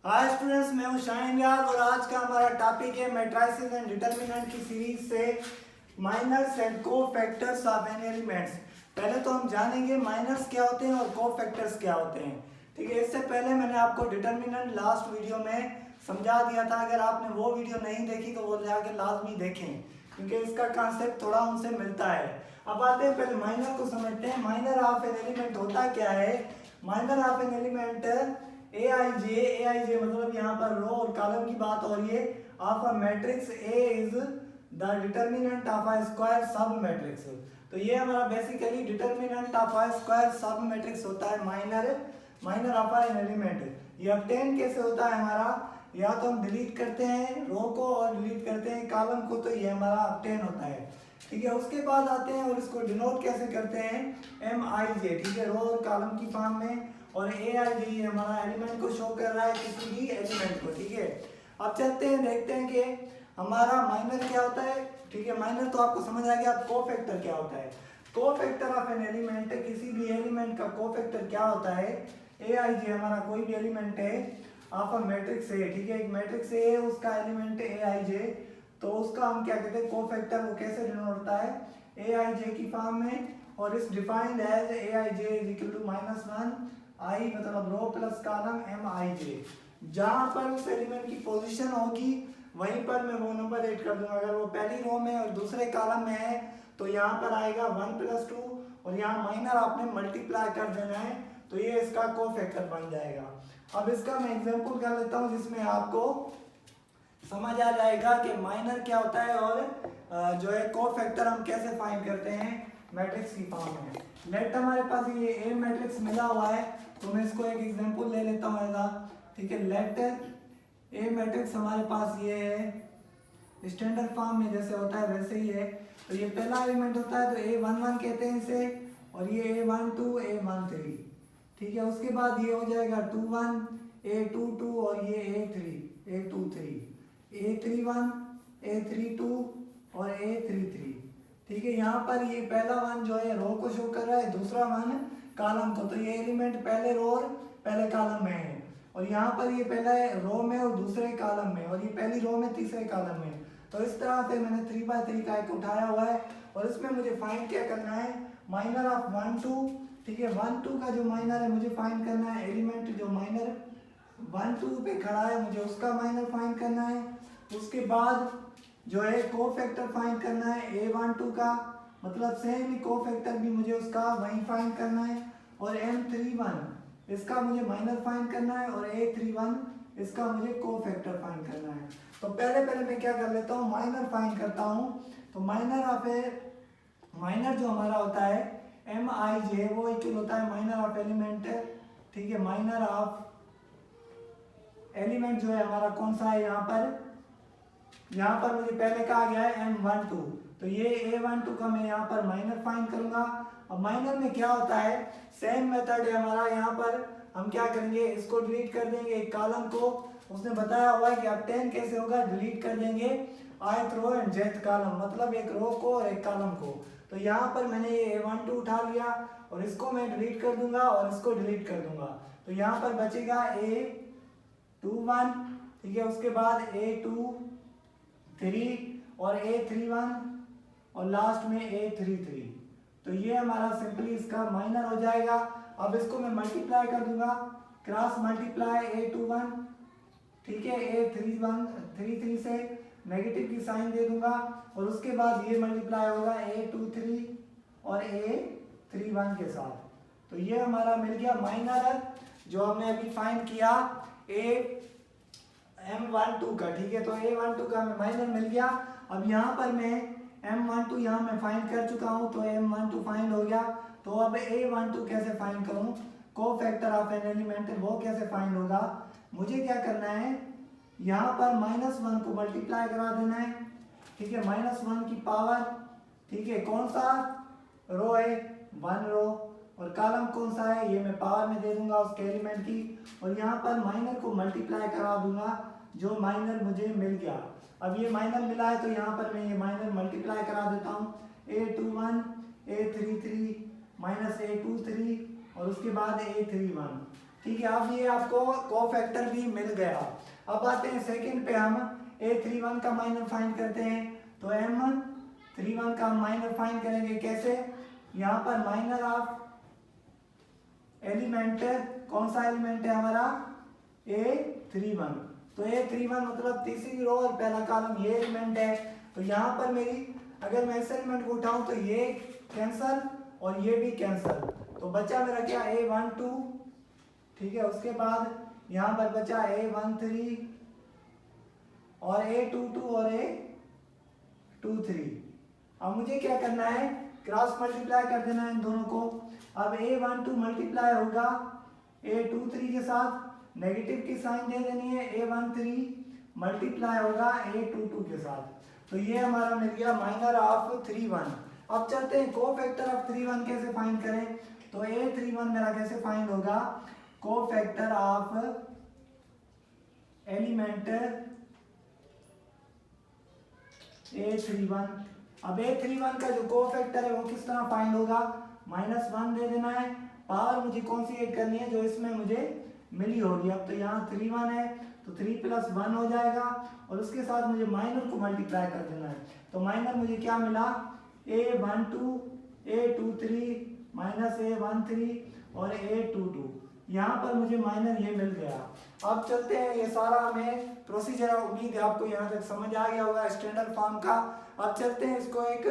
Hi students, मैं हूं शाहीन रियाज और आज का हमारा टॉपिक है मैट्रिसेस एंड डिटरमिनेंट की सीरीज से minors and cofactors of an elements. पहले तो हम जानेंगे माइनर्स क्या होते हैं और कोफैक्टर्स क्या होते हैं। ठीक है, इससे पहले मैंने आपको डिटरमिनेंट लास्ट वीडियो में समझा दिया था। अगर आपने वो वीडियो नहीं देखी तो वो जाके लाजमी देखें, क्योंकि इसका कॉन्सेप्ट थोड़ा उनसे मिलता है। अब आते हैं पहले माइनर को समझते हैं। माइनर ऑफ एन एलिमेंट होता क्या है? Minor of an element A I जे मतलब यहाँ पर रो और कॉलम की बात हो रही है। Of a matrix A is the determinant of a square सब मैट्रिक्स। तो ये हमारा basically determinant of a square सब मैट्रिक्स होता है माइनर ऑफ एन एलिमेंट। ये ऑब्टेन कैसे होता है हमारा? या तो हम डिलीट करते हैं रो को और डिलीट करते हैं कॉलम को, तो ये हमारा ऑब्टेन होता है। ठीक है, उसके बाद आते हैं और इसको डिनोट कैसे करते हैं? एम आई जे। ठीक है, रो और कॉलम की फॉर्म में, और ए आई जे हमारा एलिमेंट को शो कर रहा है, किसी भी एलिमेंट को। ठीक है, अब चलते हैं देखते हैं कि हमारा माइनर क्या होता है। ठीक है, माइनर तो आपको समझ आ गया। अब कोफैक्टर क्या होता है? कोफैक्टर ऑफ एन एलिमेंट, किसी भी एलिमेंट का कोफैक्टर क्या होता है? ए आई जे हमारा कोई भी एलिमेंट है ऑफ अ मैट्रिक्स ए। ठीक है, एक मैट्रिक्स ए है, उसका एलिमेंट ए आई जे, तो उसका हम क्या कहते हैं? कोफैक्टर। वो कैसे डिनोट होता है? ए आई जे की फॉर्म में, और इस defined as A I J is equal to -1 I मतलब row plus column M I J. जहां पर उस एलिमेंट की पोजीशन होगी वहीं पर मैं वो नंबर ऐड कर दूंगा। अगर वो पहली रो में और दूसरे कॉलम में है तो यहाँ पर आएगा 1 + 2, और यहाँ माइनर आपने मल्टीप्लाई कर देना है, तो ये इसका कोफैक्टर बन जाएगा। अब इसका मैं एग्जांपल कर लेता हूँ जिसमें आपको समझ आ जाएगा कि माइनर क्या होता है और जो है कोफैक्टर हम कैसे फाइंड करते हैं मैट्रिक्स की फॉर्म में। लेट हमारे पास ये ए मैट्रिक्स मिला हुआ है, तो मैं इसको एक एग्जांपल ले लेता हूँ ऐसा। ठीक है, लेट ए मैट्रिक्स हमारे पास ये है स्टैंडर्ड फॉर्म में जैसे होता है वैसे ही है। तो ये पहला एलिमेंट होता है तो A11 कहते हैं इसे, और ये A12 A13। ठीक है, उसके बाद ये हो जाएगा 21 A22 और ये A23 A31 A32 और A33। ठीक है, यहाँ पर ये पहला वन जो है रो को शो कर रहा है, दूसरा वन कॉलम को। तो ये एलिमेंट पहले रो और पहले कॉलम में है, और यहाँ पर ये पहला रो में और दूसरे कॉलम में, और ये पहली रो में तीसरे कॉलम में। तो इस तरह से मैंने 3x3 का एक उठाया हुआ है, और इसमें मुझे फाइंड क्या करना है? Minor of 1 2। ठीक है, 1 2 का जो माइनर है मुझे फाइंड करना है। एलिमेंट जो माइनर 1 2 पे खड़ा है मुझे उसका माइनर फाइंड करना है। उसके बाद जो है कोफैक्टर फाइंड करना है A12 का, मतलब सेम ही कोफैक्टर भी मुझे उसका वही फाइंड करना है। और M31 इसका मुझे माइनर फाइंड करना है, और A31 इसका मुझे कोफैक्टर फाइंड करना है। तो पहले मैं क्या कर लेता हूँ? माइनर फाइंड करता हूँ। तो माइनर जो हमारा होता है एम आई जे, वो इक्वल होता है माइनर ऑफ एलिमेंट। ठीक है, माइनर ऑफ एलिमेंट जो है हमारा कौन सा है? यहाँ पर मुझे पहले कहा गया है M12, तो ये A12 का मैं यहाँ पर माइनर फाइंड करूंगा। अब माइनर में क्या होता है? सेम मेथड है हमारा। यहाँ पर हम क्या करेंगे? इसको डिलीट कर देंगे एक कॉलम को। उसने बताया हुआ है कि ऑब्टेन कैसे होगा, डिलीट कर देंगे ith row and jth column, मतलब एक रो को और एक कॉलम को। तो यहाँ पर मैंने ये A12 उठा लिया और इसको मैं डिलीट कर दूंगा और इसको डिलीट कर दूंगा। तो यहाँ पर बचेगा A21। ठीक है, उसके बाद A23 और A31 और लास्ट में A33। तो ये हमारा सिंपली इसका माइनर हो जाएगा। अब इसको मैं मल्टीप्लाई कर दूंगा, क्रॉस मल्टीप्लाई A21। ठीक है, A33 से नेगेटिव की साइन दे दूंगा, और उसके बाद ये मल्टीप्लाई होगा A23 और A31 के साथ। तो ये हमारा मिल गया माइनर जो हमने अभी फाइंड किया M12 का। ठीक है, तो A12 का माइनर मिल गया। अब यहाँ पर मैं M12 यहाँ मैं फाइंड कर चुका हूँ, तो M12 फाइंड हो गया। तो अब A12 कैसे फाइंड करूँ? कोफैक्टर ऑफ एन एलिमेंट वो कैसे फाइंड होगा? मुझे क्या करना है? यहाँ पर -1 को मल्टीप्लाई करा देना है। ठीक है, -1 की पावर। ठीक है, कौन सा रो है? 1 रो, और कॉलम कौन सा है? ये मैं पावर में दे दूंगा उसके एलिमेंट की, और यहाँ पर माइनर को मल्टीप्लाई करा दूंगा जो माइनर मुझे मिल गया। अब ये माइनर मिला है तो यहाँ पर मैं ये माइनर मल्टीप्लाई करा देता हूँ। A21 A33 -A23 और उसके बाद A31। ठीक है, अब ये आपको कोफैक्टर भी मिल गया। अब आते हैं सेकंड पे, हम A31 का माइनर फाइंड करते हैं। तो M31 का माइनर फाइंड करेंगे कैसे, यहाँ पर माइनर ऑफ एलिमेंट, कौन सा एलिमेंट है हमारा, A31। तो A31 मतलब तीसरी रो और पहला कॉलम ये एलिमेंट है। तो यहाँ पर मेरी अगर मैं इस एलिमेंट को उठाऊं तो ये कैंसल और ये भी कैंसल, तो बचा मेरा क्या, A12। ठीक है, उसके बाद यहाँ पर बचा A13 और A22 और A23। अब मुझे क्या करना है, क्रॉस मल्टीप्लाई कर देना है इन दोनों को। अब A12 मल्टीप्लाई होगा A23 के साथ, नेगेटिव की साइन दे देनी है, A13 मल्टीप्लाई होगा A22 के साथ। तो ये हमारा मिल गया माइनर ऑफ 31। अब चलते हैं कोफैक्टर ऑफ 31 कैसे फाइंड करें। तो A31 मेरा कैसे फाइंड होगा, कोफैक्टर ऑफ एलिमेंट A31। अब A31 का जो कोफैक्टर है वो किस तरह फाइंड होगा, -1 दे देना है, पावर मुझे कौन सी ऐड करनी है, जो इसमें मुझे मिली होगी। अब तो यहाँ 31 है तो 3 + 1 हो जाएगा, और उसके साथ मुझे माइनर को मल्टीप्लाई कर देना है। तो माइनर मुझे क्या मिला, A12 A23 -A13 और A22। यहाँ पर मुझे माइनर ये मिल गया। अब चलते हैं, ये सारा हमें प्रोसीजर, उम्मीद है आपको यहाँ तक समझ आ गया होगा स्टैंडर्ड फॉर्म का। अब चलते हैं इसको एक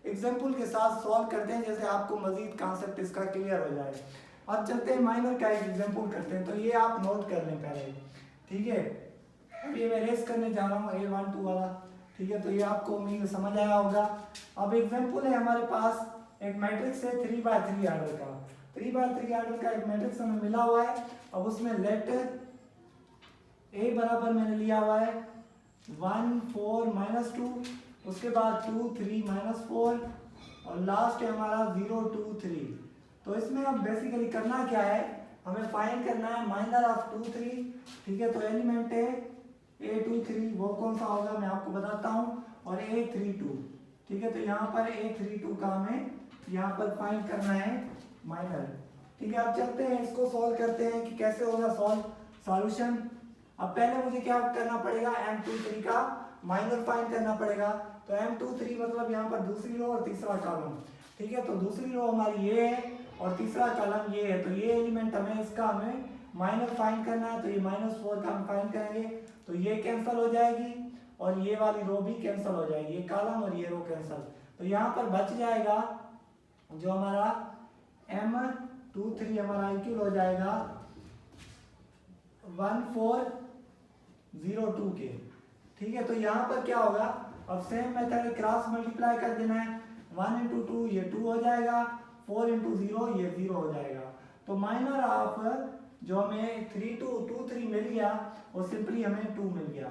एग्जाम्पल के साथ सॉल्व करते हैं, जैसे आपको मजीद कॉन्सेप्ट इसका क्लियर हो जाए। अब चलते हैं माइनर का एक एग्जाम्पल करते हैं। तो ये आप नोट कर लें पहले, ठीक है। अब ये मैं रेस करने जा रहा हूँ A12 वाला, ठीक है। तो ये आपको उम्मीद समझ आया होगा। अब एग्जाम्पल है हमारे पास, एक मैट्रिक्स है 3x3 ऑर्डर का, 3x3 ऑर्डर का एक मैट्रिक्स हमें मिला हुआ है। अब उसमें लेट A बराबर मैंने लिया हुआ है 1 4 -2, उसके बाद 2 3 -4 और लास्ट है हमारा 0 2 3। तो इसमें अब बेसिकली करना क्या है, हमें फाइंड करना है माइनर ऑफ 2 3, ठीक है। तो एलिमेंट है A23, वो कौन सा होगा मैं आपको बताता हूँ, और A32, ठीक है। तो यहाँ पर A32 का हमें यहाँ पर फाइंड करना है माइनर, ठीक है। अब चलते हैं इसको सॉल्व करते हैं कि कैसे होगा सॉल्यूशन। अब पहले मुझे क्या करना पड़ेगा, M23 का माइनर फाइंड करना पड़ेगा। तो M23 मतलब यहाँ पर दूसरी रो और तीसरा कॉलम, ठीक है। तो दूसरी रो हमारी ये है और तीसरा कॉलम ये है। तो ये एलिमेंट हमें इसका हमें माइनर फाइंड करना है। तो ये -4 का हम फाइंड करेंगे, तो ये कैंसिल हो जाएगी और ये वाली रो भी कैंसिल हो जाएगी, ये कॉलम और ये रो कैंसिल। तो यहाँ पर बच जाएगा जो हमारा M23 हमारा इक्वल हो जाएगा 1402 के, ठीक है। तो यहाँ पर क्या होगा, अब सेम मेथड क्रॉस मल्टीप्लाई कर देना है, 1 × 2 ये 2 हो जाएगा, 4 × 0 ये 0 हो जाएगा। तो माइनर ऑफ जो हमें 3 मिल गया वो सिंपली हमें 2 मिल गया,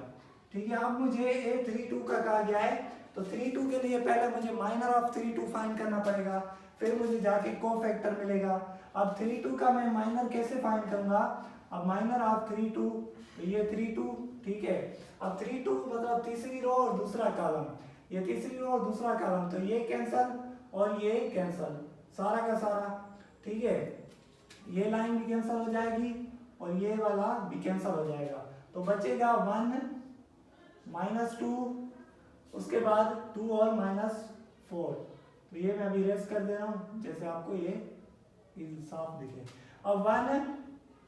ठीक है। अब मुझे A32 का कहा गया है, तो 32 के लिए पहले मुझे माइनर ऑफ 32 फाइंड करना पड़ेगा, फिर मुझे जाके कोफैक्टर मिलेगा। अब 32 का मैं माइनर कैसे फाइंड करूंगा, अब माइनर ऑफ 32, तो ये 32, ठीक है। अब 32 मतलब तीसरी रो और दूसरा कॉलम, ये तीसरी रो और दूसरा कॉलम, तो ये कैंसल और ये कैंसल, सारा का सारा, ठीक है। ये लाइन भी कैंसिल हो जाएगी और ये वाला भी कैंसिल हो जाएगा। तो बचेगा 1 -2, उसके बाद 2 और -4। तो ये मैं अभी रेस कर दे रहा हूँ जैसे आपको ये साफ दिखे। अब 1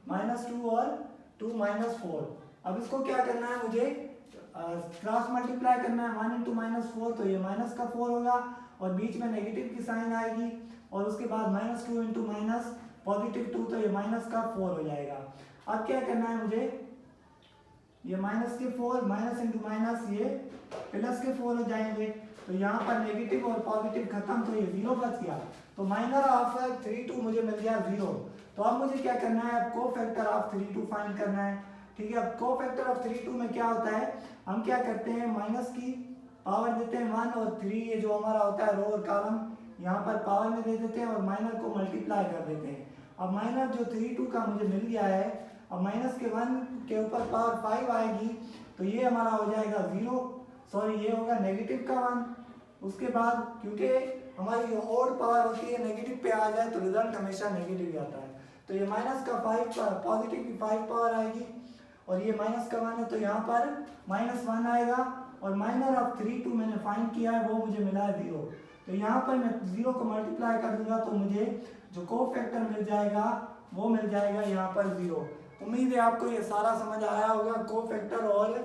-2 और 2 -4। अब इसको क्या करना है, मुझे क्रॉस मल्टीप्लाई करना है, 1 × -4 तो ये -4 होगा और बीच में नेगेटिव की साइन आएगी, और उसके बाद -2 × +2 तो ये -4 हो जाएगा। अब क्या करना है मुझे, ये -4 माइनस ये +4 हो जाएंगे। तो यहाँ पर नेगेटिव और पॉजिटिव खत्म, तो ये 0 बच गया। तो माइनर ऑफ 32 मुझे मिल गया 0। तो अब मुझे क्या करना है, अब कोफैक्टर ऑफ 32 फाइंड करना है, ठीक है। अब कोफैक्टर ऑफ 32 में क्या होता है, हम क्या करते हैं, माइनस की पावर देते हैं 1 और 3, ये जो हमारा होता है रो और कॉलम, यहाँ पर पावर में दे देते हैं और माइनर को मल्टीप्लाई कर देते हैं। अब माइनर जो 32 का मुझे मिल गया है, अब माइनस के 1 के ऊपर पावर 5 आएगी, तो ये हमारा हो जाएगा 0, सॉरी ये होगा नेगेटिव का 1। उसके बाद क्योंकि हमारी ऑड पावर होती है, नेगेटिव पे आ जाए तो रिजल्ट हमेशा नेगेटिव आता है। तो तो ये माइनस का 5 पॉजिटिव की 5 पावर आएगी और ये माइनस का 1 है तो यहाँ पर -1 आएगा और माइनर ऑफ 3 2 मैंने फाइंड किया है वो मुझे मिला है 0। तो यहाँ पर मैं 0 को मल्टीप्लाई कर दूंगा तो मुझे जो कोफैक्टर मिल जाएगा वो मिल जाएगा यहाँ पर 0। उम्मीद है आपको ये सारा समझ आया होगा कोफैक्टर और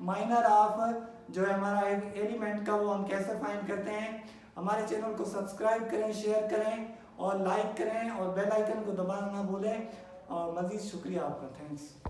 माइनर ऑफ जो है हमारा एलिमेंट का वो हम कैसे फाइंड करते हैं। हमारे चैनल को सब्सक्राइब करें, शेयर करें और लाइक करें और बेल आइकन को दबाना ना भूलें। और मज़ीद शुक्रिया आपका, थैंक्स।